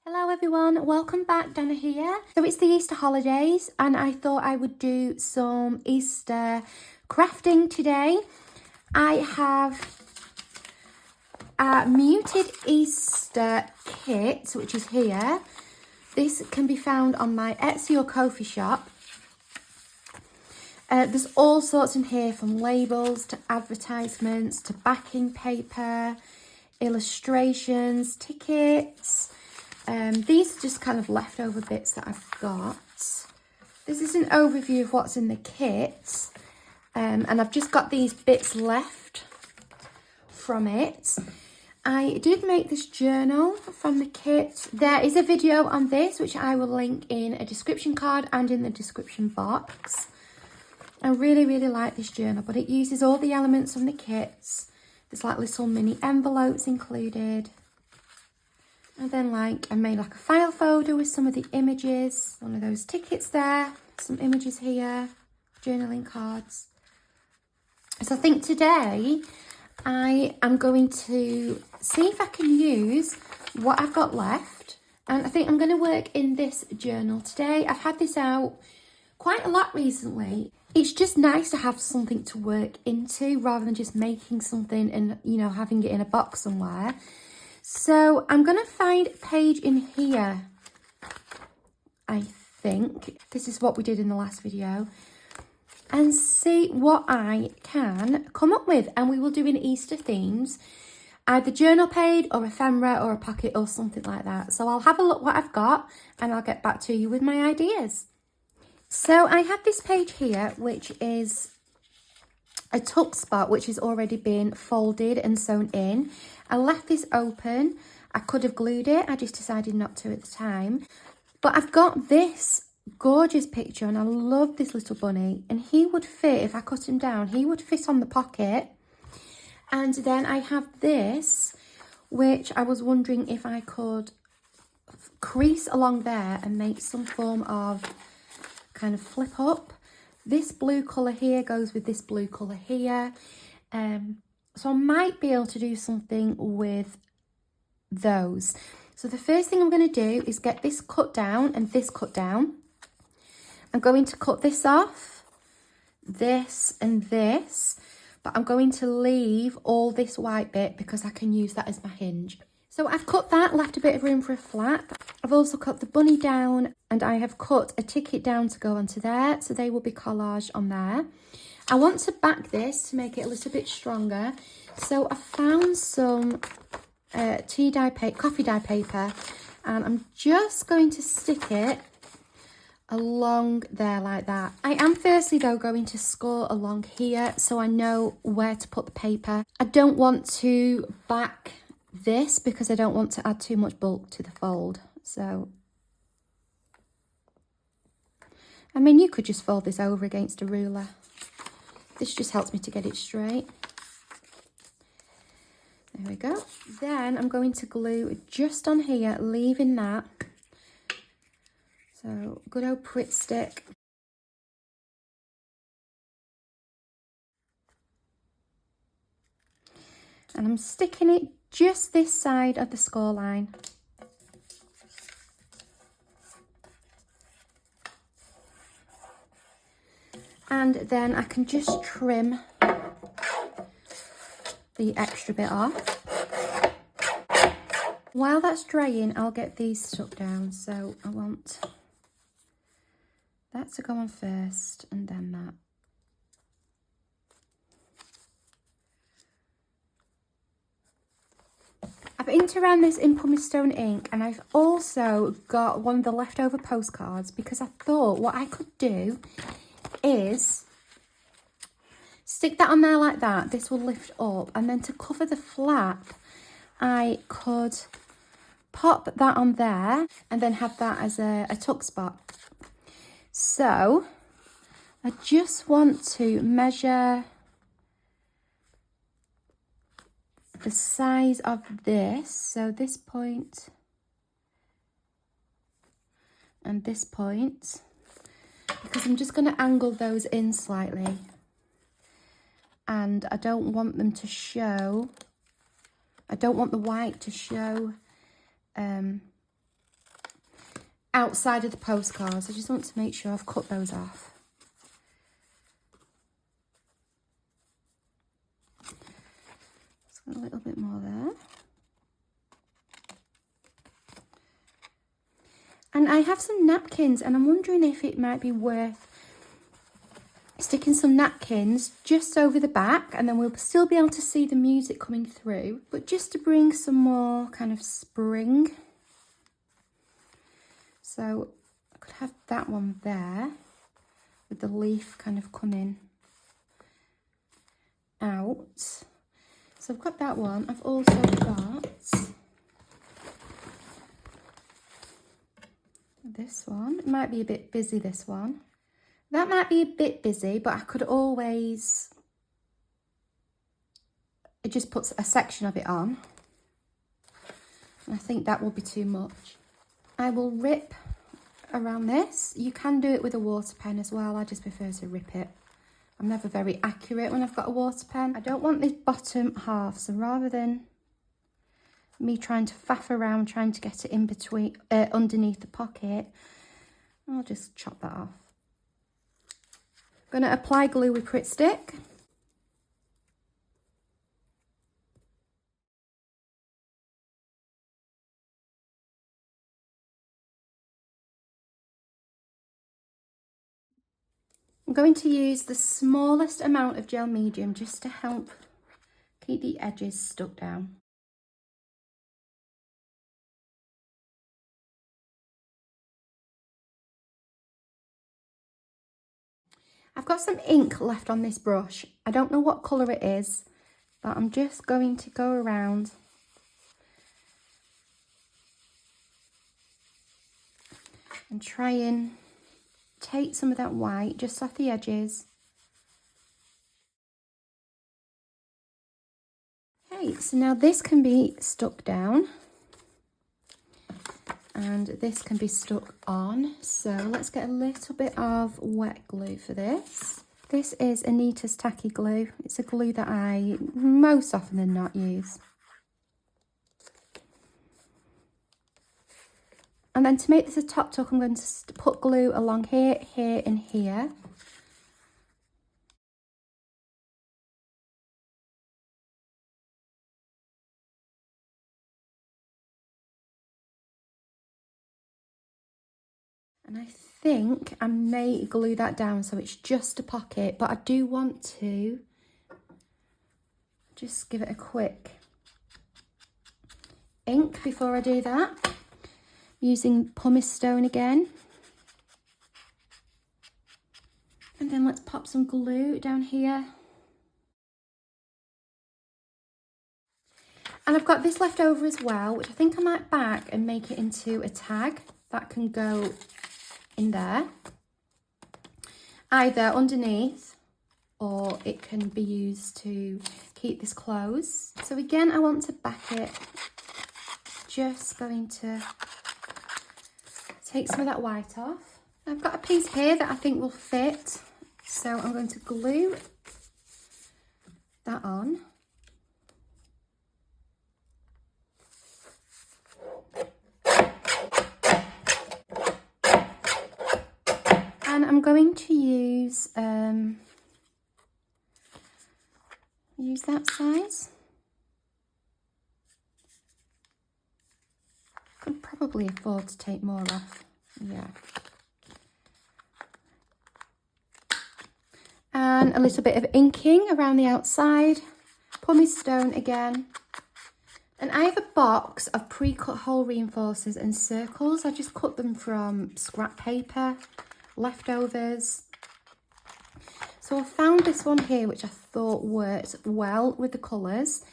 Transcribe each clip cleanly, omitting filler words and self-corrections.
Hello everyone, welcome back. Dana here. So it's the Easter holidays and I thought I would do some Easter crafting today. I have a muted Easter kit, which is here. This can be found on my Etsy or Ko-fi shop. There's all sorts in here, from labels to advertisements to backing paper, illustrations, tickets. These are just kind of leftover bits that I've got. This is an overview of what's in the kit. And I've just got these bits left from it. I did make this journal from the kit. There is a video on this, which I will link in a description card and in the description box. I really like this journal, but it uses all the elements from the kits. There's like little mini envelopes included. And then I made like a file folder with some of the images, one of those tickets there, some images here, journaling cards. So I think today I am going to see if I can use what I've got left. And I think I'm going to work in this journal today. I've had this out quite a lot recently. It's just nice to have something to work into rather than just making something and, you know, having it in a box somewhere. So I'm going to find a page in here, I think. This is what we did in the last video. And see what I can come up with. And we will do an Easter themes, either journal page or ephemera or a pocket or something like that. So I'll have a look what I've got and I'll get back to you with my ideas. So I have this page here, which is a tuck spot, which has already been folded and sewn in. I left this open. I could have glued it. I just decided not to at the time. But I've got this gorgeous picture and I love this little bunny. And he would fit, if I cut him down, he would fit on the pocket. And then I have this, which I was wondering if I could crease along there and make some form of kind of flip up. This blue colour here goes with this blue colour here. So I might be able to do something with those. So the first thing I'm going to do is get this cut down and this cut down. I'm going to cut this off, this and this, but I'm going to leave all this white bit because I can use that as my hinge. So I've cut that, left a bit of room for a flap. I've also cut the bunny down and I have cut a ticket down to go onto there. So they will be collaged on there. I want to back this to make it a little bit stronger. So I found some coffee dye paper and I'm just going to stick it along there like that. I am firstly though going to score along here so I know where to put the paper. I don't want to back this because I don't want to add too much bulk to the fold. So, I mean, you could just fold this over against a ruler. This just helps me to get it straight. There we go. Then I'm going to glue just on here, leaving that. So, good old Pritt stick. And I'm sticking it just this side of the score line. And then I can just trim the extra bit off. While that's drying, I'll get these stuck down. So I want that to go on first and then that. I've inked around this in pumice stone ink and I've also got one of the leftover postcards because I thought what I could do is stick that on there like that. This will lift up, and then to cover the flap I could pop that on there and then have that as a tuck spot. So I just want to measure the size of this, so this point and this point, because I'm just going to angle those in slightly and I don't want them to show, I don't want the white to show outside of the postcards. I just want to make sure I've cut those off. Just got a little bit more there. And I have some napkins, and I'm wondering if it might be worth sticking some napkins just over the back, and then we'll still be able to see the music coming through, but just to bring some more kind of spring. So I could have that one there with the leaf kind of coming out. So I've got that one. I've also got this one. It might be a bit busy, this one. That might be a bit busy, but I could always, it just puts a section of it on. And I think that will be too much. I will rip around this. You can do it with a water pen as well. I just prefer to rip it. I'm never very accurate when I've got a water pen. I don't want this bottom half, so rather than me trying to faff around trying to get it in between, underneath the pocket, I'll just chop that off. I'm going to apply glue with Pritt Stick. I'm going to use the smallest amount of gel medium just to help keep the edges stuck down. I've got some ink left on this brush. I don't know what colour it is, but I'm just going to go around and try and take some of that white just off the edges. Okay, so now this can be stuck down and this can be stuck on. So let's get a little bit of wet glue for this. This is Anita's Tacky Glue. It's a glue that I most often than not use. And then to make this a top tuck, I'm going to put glue along here, here and here. And I think I may glue that down so it's just a pocket, but I do want to just give it a quick ink before I do that. Using pumice stone again. And then let's pop some glue down here. And I've got this left over as well, which I think I might back and make it into a tag that can go in there, either underneath, or it can be used to keep this closed. So again, I want to back it. Just going to take some of that white off. I've got a piece here that I think will fit, so I'm going to glue that on. And I'm going to use that size. Could probably afford to take more off. Yeah. And a little bit of inking around the outside. Pumice stone again. And I have a box of pre-cut hole reinforcers and circles. I just cut them from scrap paper, leftovers. So I found this one here, which I thought worked well with the colours.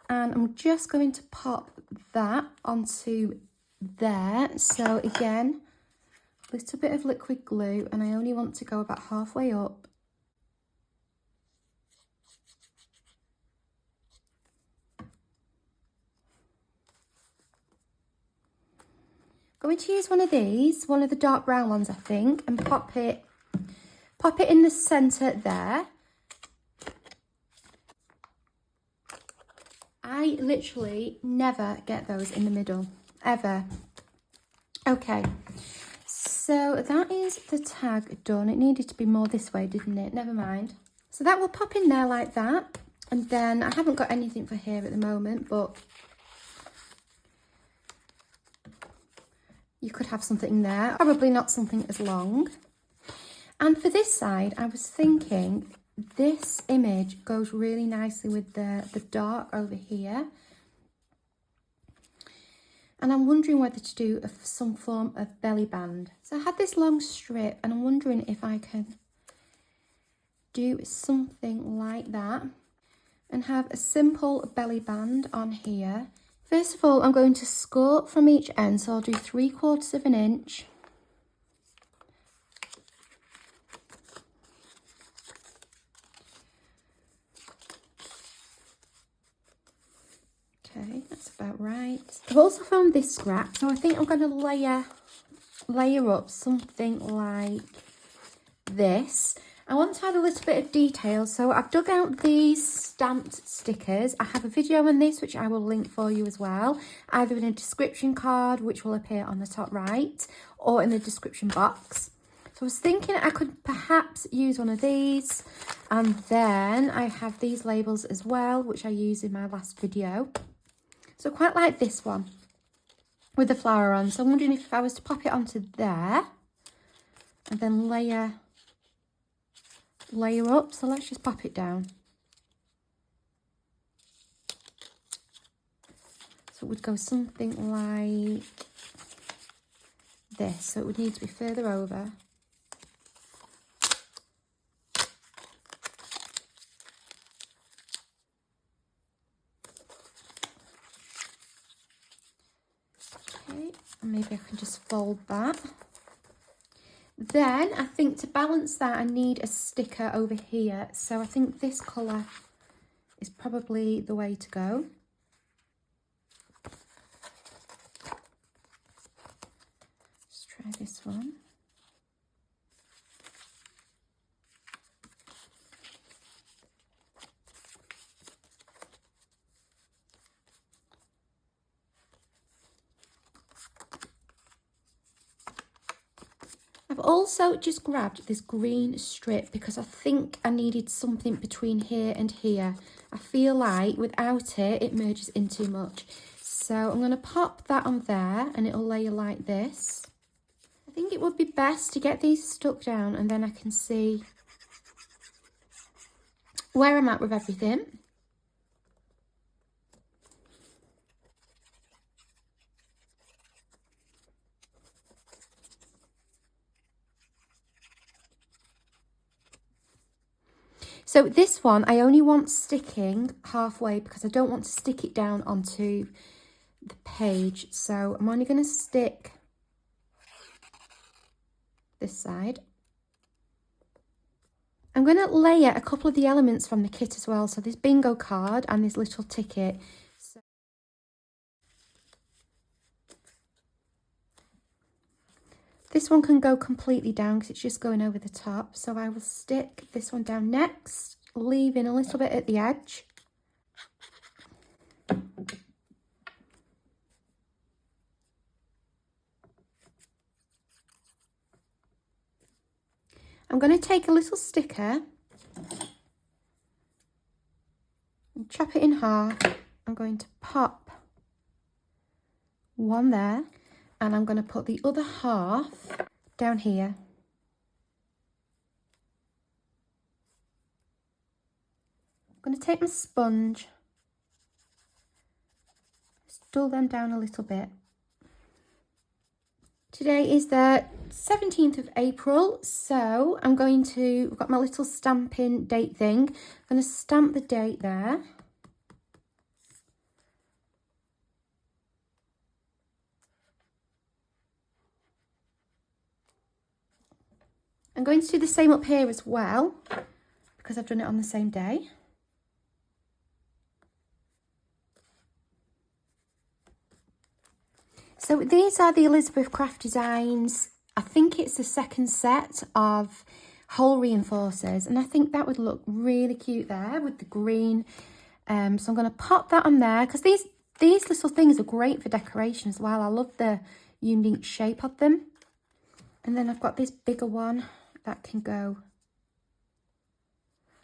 And I'm just going to pop that onto there. So again, a little bit of liquid glue, and I only want to go about halfway up. Going to use one of these, one of the dark brown ones, I think, and pop it in the centre there. I literally never get those in the middle, ever. Okay, so that is the tag done. It needed to be more this way, didn't it? Never mind. So that will pop in there like that. And then I haven't got anything for here at the moment, but you could have something there. Probably not something as long. And for this side, I was thinking this image goes really nicely with the dark over here. And I'm wondering whether to do some form of belly band. So I had this long strip and I'm wondering if I can do something like that and have a simple belly band on here. First of all, I'm going to score from each end. So I'll do 3/4 of an inch. Okay, that's about right. I've also found this scrap, so I think I'm going to layer up something like this. I want to add a little bit of detail, so I've dug out these stamped stickers. I have a video on this, which I will link for you as well, either in a description card, which will appear on the top right, or in the description box. So I was thinking I could perhaps use one of these, and then I have these labels as well, which I used in my last video. So quite like this one with the flower on. So I'm wondering if I was to pop it onto there and then layer up. So let's just pop it down. So it would go something like this. So it would need to be further over. And maybe I can just fold that. Then I think to balance that, I need a sticker over here. So I think this colour is probably the way to go. Let's try this one. I've also just grabbed this green strip because I think I needed something between here and here. I feel like without it, it merges in too much. So I'm going to pop that on there and it'll layer like this. I think it would be best to get these stuck down and then I can see where I'm at with everything. So this one, I only want sticking halfway because I don't want to stick it down onto the page. So I'm only going to stick this side. I'm going to layer a couple of the elements from the kit as well. So this bingo card and this little ticket. So this one can go completely down because it's just going over the top. So I will stick this one down next, leaving a little bit at the edge. I'm going to take a little sticker and chop it in half. I'm going to pop one there. And I'm going to put the other half down here. I'm going to take my sponge, just dull them down a little bit. Today is the 17th of April, so I've got my little stamping date thing. I'm going to stamp the date there. I'm going to do the same up here as well, because I've done it on the same day. So these are the Elizabeth Craft Designs. I think it's the second set of hole reinforcers, and I think that would look really cute there with the green. So I'm going to pop that on there, because these little things are great for decoration as well. I love the unique shape of them. And then I've got this bigger one that can go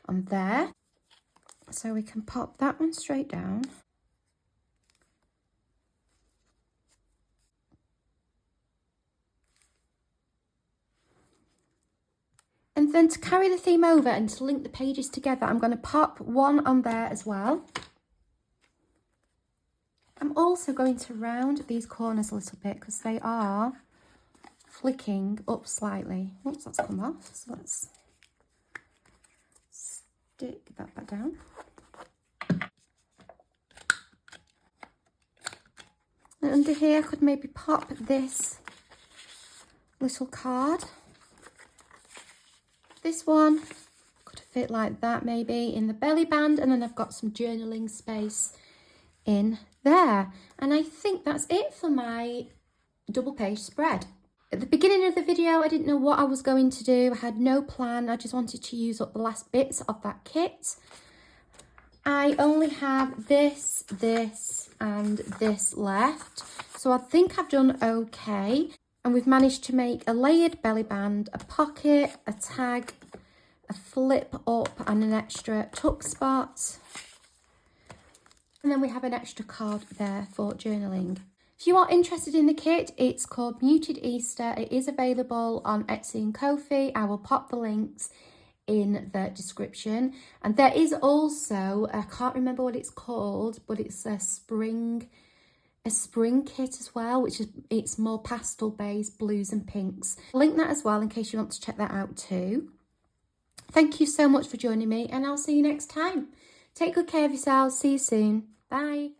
on there. So we can pop that one straight down. And then to carry the theme over and to link the pages together, I'm going to pop one on there as well. I'm also going to round these corners a little bit because they are flicking up slightly. Oops, that's come off. So let's stick that back down. And under here, I could maybe pop this little card. This one could fit like that maybe in the belly band, and then I've got some journaling space in there. And I think that's it for my double page spread. At the beginning of the video, I didn't know what I was going to do. I had no plan. I just wanted to use up the last bits of that kit. I only have this, and this left. So I think I've done okay. And we've managed to make a layered belly band, a pocket, a tag, a flip up and an extra tuck spot. And then we have an extra card there for journaling. If you are interested in the kit, it's called Muted Easter. It is available on Etsy and Ko-fi. I will pop the links in the description. And there is also, I can't remember what it's called, but it's a spring kit as well, which is, it's more pastel based, blues and pinks. I'll link that as well in case you want to check that out too. Thank you so much for joining me, and I'll see you next time. Take good care of yourselves. See you soon. Bye.